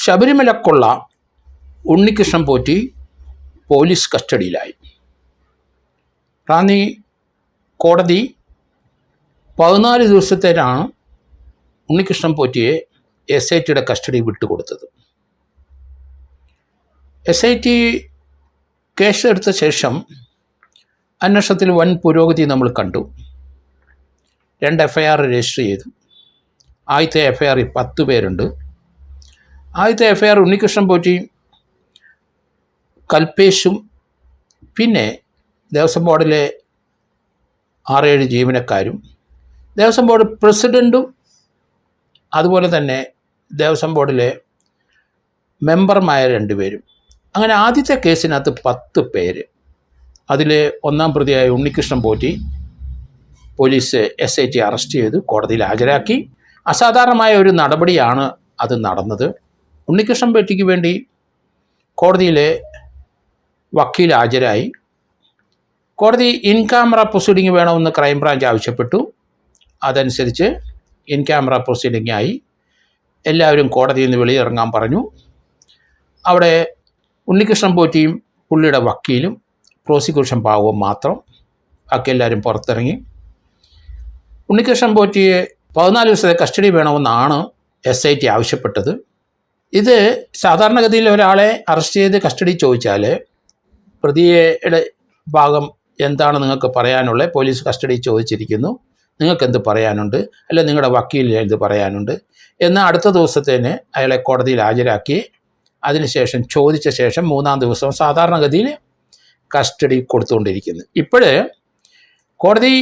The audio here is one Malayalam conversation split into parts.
ശബരിമലക്കുള്ള ഉണ്ണികൃഷ്ണൻ പോറ്റി പോലീസ് കസ്റ്റഡിയിലായി. റാന്നി കോടതി 14 ദിവസത്തേനാണ് ഉണ്ണികൃഷ്ണൻ പോറ്റിയെ SIT കസ്റ്റഡി വിട്ടുകൊടുത്തത്. SIT കേസെടുത്ത ശേഷം അന്വേഷണത്തിൽ വൻ പുരോഗതി നമ്മൾ കണ്ടു. 2 FIR രജിസ്റ്റർ ചെയ്തു. ആദ്യത്തെ FIR 10 പേരുണ്ട്. ആദ്യത്തെ FIR ഉണ്ണികൃഷ്ണൻ പോറ്റി, കൽപേഷും പിന്നെ ദേവസ്വം ബോർഡിലെ 6-7 ജീവനക്കാരും, ദേവസ്വം ബോർഡ് പ്രസിഡൻറ്റും, അതുപോലെ തന്നെ ദേവസ്വം ബോർഡിലെ മെമ്പർമാർ 2 പേരും. അങ്ങനെ ആദ്യത്തെ കേസിനകത്ത് 10 പേര്. അതിൽ ഒന്നാം പ്രതിയായ Unnikrishnan Potti police SIT arrest ചെയ്ത് കോടതിയിൽ ഹാജരാക്കി. അസാധാരണമായ ഒരു നടപടിയാണ് അത് നടന്നത്. ഉണ്ണികൃഷ്ണൻ പോറ്റിക്ക് വേണ്ടി കോടതിയിലെ വക്കീൽ ഹാജരായി. കോടതി ഇൻ ക്യാമറ പ്രൊസീഡിംഗ് വേണമെന്ന് ക്രൈംബ്രാഞ്ച് ആവശ്യപ്പെട്ടു. അതനുസരിച്ച് ഇൻ ക്യാമറ പ്രൊസീഡിംഗ് ആയി. എല്ലാവരും കോടതിയിൽ നിന്ന് വെളിയിറങ്ങാൻ പറഞ്ഞു. അവിടെ ഉണ്ണികൃഷ്ണൻ പോറ്റിയും പുള്ളിയുടെ വക്കീലും പ്രോസിക്യൂഷൻ ഭാഗവും മാത്രം, ബാക്കി എല്ലാവരും പുറത്തിറങ്ങി. ഉണ്ണികൃഷ്ണൻ പോറ്റിയെ 14 ദിവസത്തെ കസ്റ്റഡി വേണമെന്നാണ് SIT ആവശ്യപ്പെട്ടത്. ഇത് സാധാരണഗതിയിൽ ഒരാളെ അറസ്റ്റ് ചെയ്ത് കസ്റ്റഡി ചോദിച്ചാൽ പ്രതിയുടെ ഭാഗം എന്താണ് നിങ്ങൾക്ക് പറയാനുള്ളത്, പോലീസ് കസ്റ്റഡി ചോദിച്ചിരിക്കുന്നു, നിങ്ങൾക്ക് എന്ത് പറയാനുണ്ട്, അല്ല നിങ്ങളുടെ വക്കീലിന് എന്ത് പറയാനുണ്ട് എന്ന് അടുത്ത ദിവസത്തേന് അയാളെ കോടതിയിൽ ഹാജരാക്കി അതിനുശേഷം ചോദിച്ച ശേഷം 3-ാം ദിവസം സാധാരണഗതിയിൽ കസ്റ്റഡി കൊടുത്തുകൊണ്ടിരിക്കുന്നു. ഇപ്പോഴേ കോടതി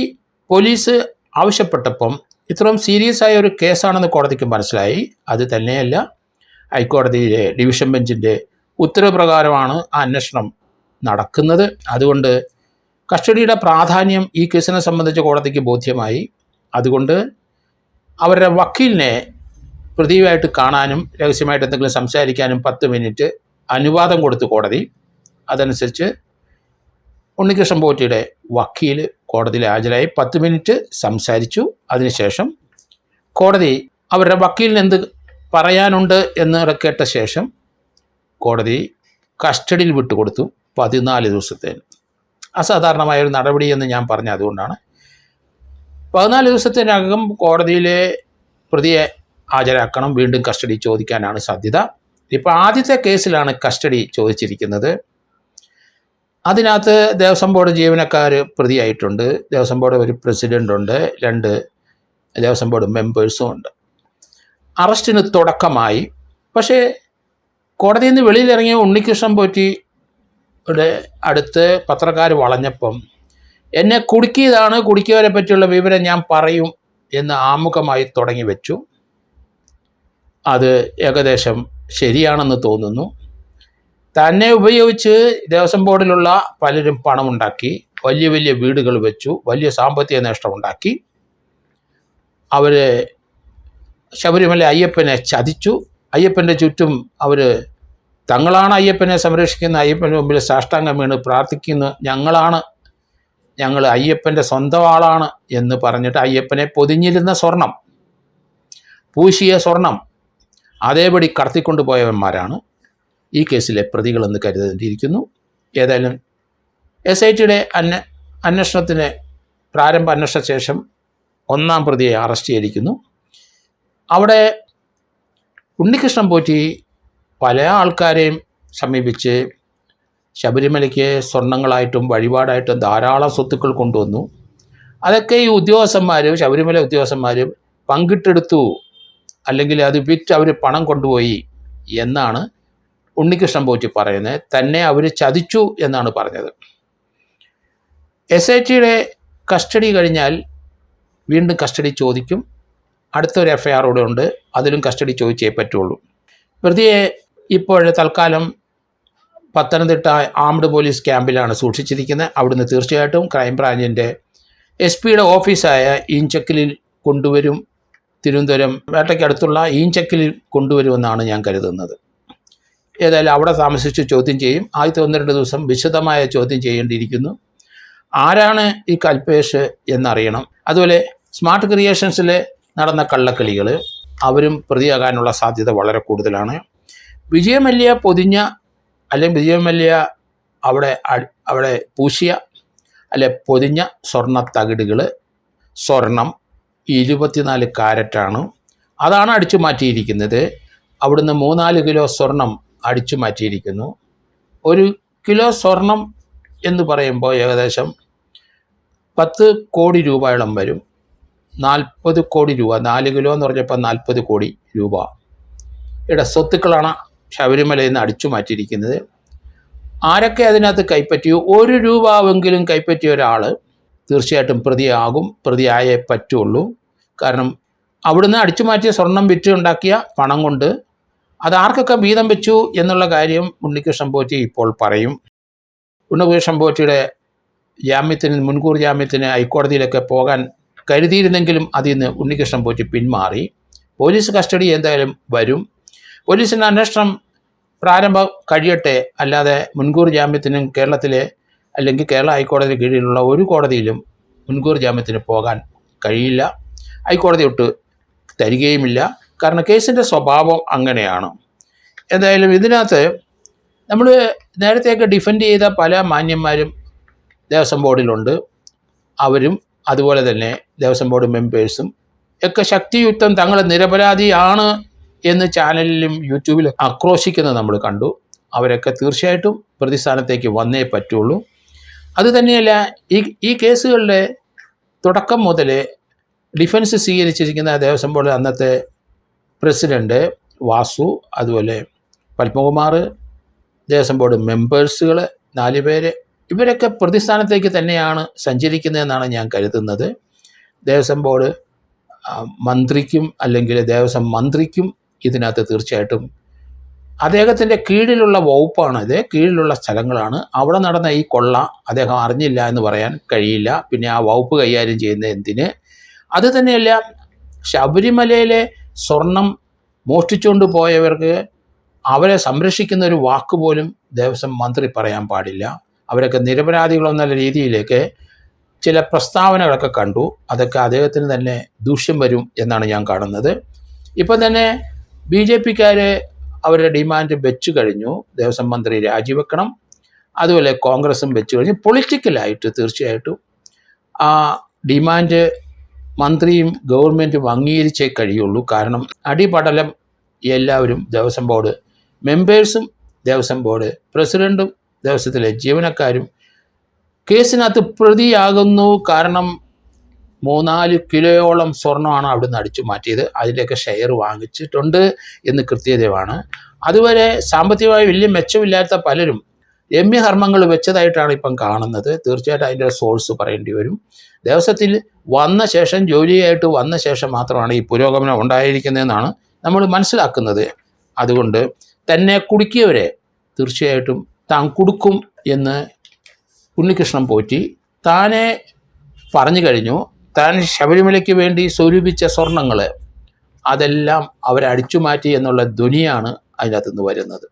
പോലീസ് ആവശ്യപ്പെട്ടപ്പം ഇത്രയും സീരിയസ് ആയ ഒരു കേസാണെന്ന് കോടതിക്ക് മനസ്സിലായി. അത് തന്നെയല്ല, ഹൈക്കോടതിയിലെ ഡിവിഷൻ ബെഞ്ചിൻ്റെ ഉത്തരവ് പ്രകാരമാണ് ആ അന്വേഷണം നടക്കുന്നത്. അതുകൊണ്ട് കസ്റ്റഡിയുടെ പ്രാധാന്യം ഈ കേസിനെ സംബന്ധിച്ച് കോടതിക്ക് ബോധ്യമായി. അതുകൊണ്ട് അവരുടെ വക്കീലിനെ പ്രതിയുമായിട്ട് കാണാനും രഹസ്യമായിട്ട് എന്തെങ്കിലും സംസാരിക്കാനും 10 മിനിറ്റ് അനുവാദം കൊടുത്തു കോടതി. അതനുസരിച്ച് ഉണ്ണികൃഷ്ണൻ പോറ്റിയുടെ വക്കീൽ കോടതിയിൽ ഹാജരായി 10 മിനിറ്റ് സംസാരിച്ചു. അതിനുശേഷം കോടതി അവരുടെ വക്കീലിന് എന്ത് പറയാനുണ്ട് എന്ന് കേട്ട ശേഷം കോടതി കസ്റ്റഡിയിൽ വിട്ടുകൊടുത്തു 14 ദിവസത്തേന്. അസാധാരണമായൊരു നടപടി എന്ന് ഞാൻ പറഞ്ഞ അതുകൊണ്ടാണ്. 14 ദിവസത്തിനകം കോടതിയിലെ പ്രതിയെ ഹാജരാക്കണം, വീണ്ടും കസ്റ്റഡി ചോദിക്കാനാണ് സാധ്യത. ഇപ്പോൾ ആദ്യത്തെ കേസിലാണ് കസ്റ്റഡി ചോദിച്ചിരിക്കുന്നത്. അതിനകത്ത് ദേവസ്വം ബോർഡ് ജീവനക്കാർ പ്രതിയായിട്ടുണ്ട്. ദേവസ്വം ബോർഡ് ഒരു പ്രസിഡൻ്റുണ്ട്, 2 ദേവസ്വം ബോർഡ് മെമ്പേഴ്സും ഉണ്ട്. അറസ്റ്റിന് തുടക്കമായി. പക്ഷേ കോടതിയിൽ നിന്ന് വെളിയിലിറങ്ങിയ ഉണ്ണികൃഷ്ണൻ പോറ്റിയുടെ അടുത്ത് പത്രക്കാർ വളഞ്ഞപ്പം എന്നെ കുടുക്കിയതാണ്, കുടുക്കിയവരെ പറ്റിയുള്ള വിവരം ഞാൻ പറയും എന്ന് ആമുഖമായി തുടങ്ങി വെച്ചു. അത് ഏകദേശം ശരിയാണെന്ന് തോന്നുന്നു. തന്നെ ഉപയോഗിച്ച് ദേവസ്വം ബോർഡിലുള്ള പലരും പണമുണ്ടാക്കി, വലിയ വലിയ വീടുകൾ വെച്ചു, വലിയ സാമ്പത്തിക നേട്ടമുണ്ടാക്കി. അവർ ശബരിമല അയ്യപ്പനെ ചതിച്ചു. അയ്യപ്പൻ്റെ ചുറ്റും അവർ തങ്ങളാണ് അയ്യപ്പനെ സംരക്ഷിക്കുന്ന, അയ്യപ്പൻ്റെ മുമ്പിൽ സാഷ്ടാംഗം വീണ് പ്രാർത്ഥിക്കുന്നു, ഞങ്ങൾ അയ്യപ്പൻ്റെ സ്വന്തം ആളാണ് എന്ന് പറഞ്ഞിട്ട് അയ്യപ്പനെ പൊതിഞ്ഞിരുന്ന സ്വർണം, പൂശിയ സ്വർണം അതേപടി കടത്തിക്കൊണ്ടുപോയവന്മാരാണ് ഈ കേസിലെ പ്രതികളെന്ന് കരുതേണ്ടിയിരിക്കുന്നു. ഏതായാലും SIT അന്വേഷണത്തിന് പ്രാരംഭ അന്വേഷണ ശേഷം 1-ാം പ്രതിയെ അറസ്റ്റ് ചെയ്തിരിക്കുന്നു. അവിടെ ഉണ്ണികൃഷ്ണൻ പോറ്റി പല ആൾക്കാരെയും സമീപിച്ച് ശബരിമലയ്ക്ക് സ്വർണങ്ങളായിട്ടും വഴിപാടായിട്ടും ധാരാളം സ്വത്തുക്കൾ കൊണ്ടുവന്നു. അതൊക്കെ ഈ ഉദ്യോഗസ്ഥന്മാർ, ശബരിമല ഉദ്യോഗസ്ഥന്മാർ പങ്കിട്ടെടുത്തു, അല്ലെങ്കിൽ അത് വിറ്റ് അവർ പണം കൊണ്ടുപോയി എന്നാണ് ഉണ്ണികൃഷ്ണൻ പോറ്റി പറയുന്നത്. തന്നെ അവർ ചതിച്ചു എന്നാണ് പറഞ്ഞത്. SIT കസ്റ്റഡി കഴിഞ്ഞാൽ വീണ്ടും കസ്റ്റഡി ചോദിക്കും. അടുത്തൊരു FIR കൂടെ ഉണ്ട്, അതിലും കസ്റ്റഡി ചോദിച്ചേ പറ്റുള്ളൂ. പ്രതിയെ ഇപ്പോൾ തൽക്കാലം പത്തനംതിട്ട ആംഡ് പോലീസ് ക്യാമ്പിലാണ് സൂക്ഷിച്ചിരിക്കുന്നത്. അവിടുന്ന് തീർച്ചയായിട്ടും ക്രൈംബ്രാഞ്ചിൻ്റെ SP ഓഫീസായ ഈഞ്ചക്കിലിൽ കൊണ്ടുവരും. തിരുവനന്തപുരം വേട്ടയ്ക്കടുത്തുള്ള ഈഞ്ചക്കിലിൽ കൊണ്ടുവരുമെന്നാണ് ഞാൻ കരുതുന്നത്. ഏതായാലും അവിടെ താമസിച്ച് ചോദ്യം ചെയ്യും. ആദ്യത്തെ 1-2 ദിവസം വിശദമായ ചോദ്യം ചെയ്യേണ്ടിയിരിക്കുന്നു. ആരാണ് ഈ കൽപേഷ് എന്നറിയണം. അതുപോലെ സ്മാർട്ട് ക്രിയേഷൻസിൽ നടന്ന കള്ളക്കളികൾ അവരും പ്രതിയാകാനുള്ള സാധ്യത വളരെ കൂടുതലാണ്. വിജയമല്യ പൊതിഞ്ഞ അല്ലെങ്കിൽ വിജയമല്യ അവിടെ പൂശിയ അല്ലെ പൊതിഞ്ഞ സ്വർണ്ണ തകിടുകൾ, സ്വർണം 24 കാരറ്റാണ്. അതാണ് അടിച്ചു മാറ്റിയിരിക്കുന്നത്. അവിടുന്ന് 3-4 കിലോ സ്വർണം അടിച്ചു മാറ്റിയിരിക്കുന്നു. 1 കിലോ സ്വർണം എന്ന് പറയുമ്പോൾ ഏകദേശം 10 കോടി രൂപയോളം വരും. 40 കോടി രൂപ, 4 കിലോ എന്ന് പറഞ്ഞപ്പോൾ 40 കോടി രൂപ ഇവിടെ സ്വത്തുക്കളാണ് ശബരിമലയിൽ നിന്ന് അടിച്ചു മാറ്റിയിരിക്കുന്നത്. ആരൊക്കെ അതിനകത്ത് കൈപ്പറ്റിയോ, 1 രൂപയെങ്കിലും കൈപ്പറ്റിയ ഒരാൾ തീർച്ചയായിട്ടും പ്രതിയാകും, പ്രതിയായേ പറ്റുള്ളൂ. കാരണം അവിടുന്ന് അടിച്ചു മാറ്റിയ സ്വർണം വിറ്റ് ഉണ്ടാക്കിയ പണം കൊണ്ട് അത് ആർക്കൊക്കെ വീതം വെച്ചു എന്നുള്ള കാര്യം ഉണ്ണികൃഷ്ണൻ പോറ്റി ഇപ്പോൾ പറയും. ഉണ്ണികൃഷ്ണൻ പോറ്റിയുടെ മുൻകൂർ ജാമ്യത്തിന് ഹൈക്കോടതിയിലൊക്കെ പോകാൻ കരുതിയിരുന്നെങ്കിലും അതിൽ നിന്ന് ഉണ്ണികൃഷ്ണൻ പോറ്റി പിന്മാറി. പോലീസ് കസ്റ്റഡി എന്തായാലും വരും. പോലീസിൻ്റെ അന്വേഷണം പ്രാരംഭം കഴിയട്ടെ. അല്ലാതെ മുൻകൂർ ജാമ്യത്തിനും കേരളത്തിലെ അല്ലെങ്കിൽ കേരള ഹൈക്കോടതി കീഴിലുള്ള ഒരു കോടതിയിലും മുൻകൂർ ജാമ്യത്തിന് പോകാൻ കഴിയില്ല. ഹൈക്കോടതി ഒട്ട് തരികയുമില്ല. കാരണം കേസിൻ്റെ സ്വഭാവം അങ്ങനെയാണ്. എന്തായാലും ഇതിനകത്ത് നമ്മൾ നേരത്തെയൊക്കെ ഡിഫെൻഡ് ചെയ്ത പല മാന്യന്മാരും ദേവസ്വം ബോർഡിലുണ്ട്. അവരും അതുപോലെ തന്നെ ദേവസ്വം ബോർഡ് മെമ്പേഴ്സും ഒക്കെ ശക്തിയുക്തം തങ്ങൾ നിരപരാധിയാണ് എന്ന് ചാനലിലും യൂട്യൂബിലും ആക്രോശിക്കുന്നത് നമ്മൾ കണ്ടു. അവരൊക്കെ തീർച്ചയായിട്ടും പ്രതിസ്ഥാനത്തേക്ക് വന്നേ പറ്റുള്ളൂ. അതുതന്നെയല്ല, ഈ കേസുകളുടെ തുടക്കം മുതൽ ഡിഫൻസ് സ്വീകരിച്ചിരിക്കുന്ന ദേവസ്വം ബോർഡ് അന്നത്തെ പ്രസിഡൻറ്റ് വാസു, അതുപോലെ പത്മകുമാർ, ദേവസ്വം ബോർഡ് മെമ്പേഴ്സുകൾ 4 പേര്, ഇവരൊക്കെ പ്രതിസ്ഥാനത്തേക്ക് തന്നെയാണ് സഞ്ചരിക്കുന്നതെന്നാണ് ഞാൻ കരുതുന്നത്. ദേവസ്വം ബോർഡ് മന്ത്രിക്കും അല്ലെങ്കിൽ ദേവസ്വം മന്ത്രിക്കും ഇതിനകത്ത് തീർച്ചയായിട്ടും അദ്ദേഹത്തിൻ്റെ കീഴിലുള്ള വകുപ്പാണ് ഇത്, കീഴിലുള്ള സ്ഥലങ്ങളാണ്. അവിടെ നടന്ന ഈ കൊള്ള അദ്ദേഹം അറിഞ്ഞില്ല എന്ന് പറയാൻ കഴിയില്ല. പിന്നെ ആ വകുപ്പ് കൈകാര്യം ചെയ്യുന്ന എന്തിന്? അതുതന്നെയല്ല, ശബരിമലയിലെ സ്വർണം മോഷ്ടിച്ചുകൊണ്ട് പോയവർക്ക് അവരെ സംരക്ഷിക്കുന്ന ഒരു വാക്ക് പോലും ദേവസ്വം മന്ത്രി പറയാൻ പാടില്ല. അവരൊക്കെ നിരപരാധികളെന്നുള്ള രീതിയിലേക്ക് ചില പ്രസ്താവനകളൊക്കെ കണ്ടു. അതൊക്കെ അദ്ദേഹത്തിന് തന്നെ ദൂഷ്യം വരും എന്നാണ് ഞാൻ കാണുന്നത്. ഇപ്പം തന്നെ BJPക്കാർ അവരുടെ ഡിമാൻഡ് വെച്ചു കഴിഞ്ഞു. ദേവസ്വം മന്ത്രി രാജിവെക്കണം. അതുപോലെ കോൺഗ്രസും വെച്ചു കഴിഞ്ഞു. പൊളിറ്റിക്കലായിട്ട് തീർച്ചയായിട്ടും ആ ഡിമാൻഡ് മന്ത്രിയും ഗവൺമെൻറ്റും അംഗീകരിച്ചേ കഴിയുള്ളൂ. കാരണം അടിപടലം എല്ലാവരും ദേവസ്വം ബോർഡ് മെമ്പേഴ്സും ദേവസ്വം ബോർഡ് പ്രസിഡൻറ്റും ദേവസ്വത്തിലെ ജീവനക്കാരും കേസിനകത്ത് പ്രതിയാകുന്നു. കാരണം 3-4 കിലോയോളം സ്വർണ്ണമാണ് അവിടുന്ന് അടിച്ചു മാറ്റിയത്. അതിൻ്റെയൊക്കെ ഷെയർ വാങ്ങിച്ചിട്ടുണ്ട് എന്ന് കൃത്യതയാണ്. അതുവരെ സാമ്പത്തികമായി വലിയ മെച്ചമില്ലാത്ത പലരും രമ്യകർമ്മങ്ങൾ വെച്ചതായിട്ടാണ് ഇപ്പം കാണുന്നത്. തീർച്ചയായിട്ടും അതിൻ്റെ സോഴ്സ് പറയേണ്ടി വരും. ദേവസ്വത്തിൽ വന്ന ശേഷം, ജോലിയായിട്ട് വന്ന ശേഷം മാത്രമാണ് ഈ പുരോഗമനം ഉണ്ടായിരിക്കുന്നതെന്നാണ് നമ്മൾ മനസ്സിലാക്കുന്നത്. അതുകൊണ്ട് തന്നെ കുടുക്കിയവരെ തീർച്ചയായിട്ടും താൻ കൊടുക്കും എന്ന് ഉണ്ണികൃഷ്ണൻ പോറ്റി താനെ പറഞ്ഞു കഴിഞ്ഞു. താൻ ശബരിമലയ്ക്ക് വേണ്ടി സ്വരൂപിച്ച സ്വർണങ്ങൾ അതെല്ലാം അവരടിച്ചു മാറ്റി എന്നുള്ള ധ്വനിയാണ് അതിനകത്തുനിന്ന് വരുന്നത്.